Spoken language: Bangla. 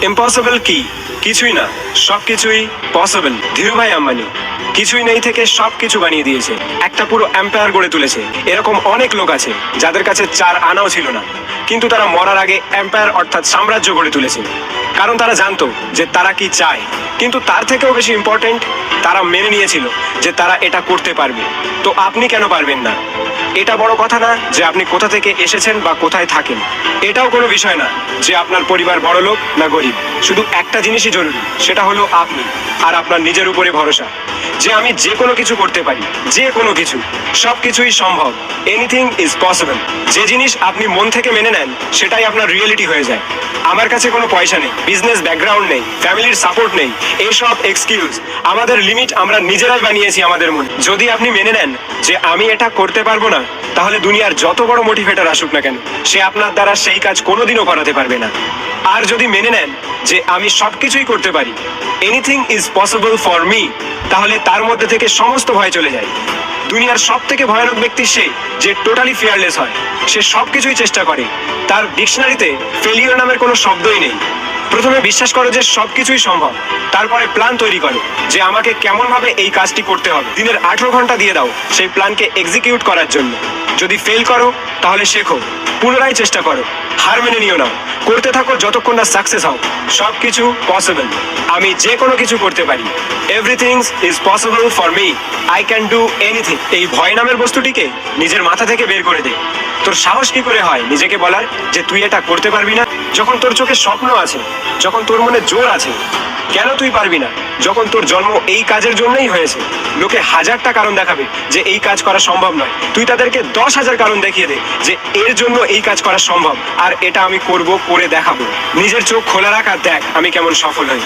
ইম্পসিবল কি? কিছুই না, সবকিছুই পসিবল। ধীরুভাই আম্বানি কিছুই নেই থেকে সবকিছু বানিয়ে দিয়েছে, একটা পুরো এম্পায়ার গড়ে তুলেছে। এরকম অনেক লোক আছে যাদের কাছে 4 আনাও ছিল না, কিন্তু তারা মরার আগে এম্পায়ার অর্থাৎ সাম্রাজ্য গড়ে তুলেছে। কারণ তারা জানতো যে তারা কি চায়, কিন্তু তার থেকেও বেশি ইম্পর্টেন্ট, তারা মেনে নিয়েছিল যে তারা এটা করতে পারবে। তো আপনি কেন পারবেন না? এটা বড় কথা না যে আপনি কোথা থেকে এসেছেন বা কোথায় থাকেন। এটাও কোনো বিষয় না যে আপনার পরিবার বড় লোক না গরিব। শুধু একটা জিনিসই জরুরি, সেটা হলো আপনি আর আপনার নিজের উপরে ভরসা, যে আমি যে কোনো কিছু করতে পারি, যে কোনো কিছু, সবকিছুই সম্ভব। Anything is possible. যে জিনিস আপনি মন থেকে মেনে নেন সেটাই আপনার রিয়েলিটি হয়ে যায়। আমার কাছে কোনো পয়সা নেই, বিজনেস ব্যাকগ্রাউন্ড নেই, ফ্যামিলির সাপোর্ট নেই, এইসব এক্সকিউজ। আমাদের লিমিট আমরা নিজেরাই বানিয়েছি আমাদের মনে। যদি আপনি মেনে নেন যে আমি এটা করতে পারবো না, তাহলে দুনিয়ার যত বড় মোটিভেটর আসুক না কেন, সে আপনার দ্বারা সেই কাজ কোনোদিনও করাতে পারবে না। আর যদি মেনে নেন যে আমি সবকিছুই করতে পারি, anything is possible for me, তাহলে তার মধ্যে থেকে সমস্ত ভয় চলে যায়। দুনিয়ার সব থেকে ভয়ানক ব্যক্তি সে যে টোটালি ফিয়ারলেস হয়। সে সবকিছুই চেষ্টা করে, তার ডিকশনারিতে ফেলিওর নামের কোনো শব্দই নেই। প্রথমে বিশ্বাস করো যে সবকিছুই সম্ভব, তারপরে প্ল্যান তৈরি করো যে আমাকে কেমন ভাবে এই কাজটি করতে হবে। দিনের 18 ঘন্টা দিয়ে দাও সেই প্ল্যানকে এক্সিকিউট করার জন্য। যদি ফেল করো তাহলে শেখো, পুনরায় চেষ্টা করো, হার মেনে নিও না, করতে থাকো যতক্ষণ না সাকসেস হও। সবকিছু পসিবল। আমি যে কোনো কিছু করতে পারি। Everything is possible for me, I can do anything. এই ভয় নামের বস্তুটিকে নিজের মাথা থেকে বের করে দে। তোর সাহস কি করে হয় নিজেকে বলার যে তুই এটা করতে পারবি না, যখন তোর চোখে স্বপ্ন আছে, যখন তোর মনে জোর আছে? কেন তুই পারবি না যখন তোর জন্ম এই কাজের জন্যই হয়েছে? লোকে 1000টা কারণ দেখাবে যে এই কাজ করা সম্ভব নয়, তুই তাদেরকে 10,000 কারণ দেখিয়ে দে যে এর জন্য এই কাজ করা সম্ভব, আর এটা আমি করব, করে দেখাবো। নিজের চোখ খোলা রাখ আর দেখ আমি কেমন সফল হই।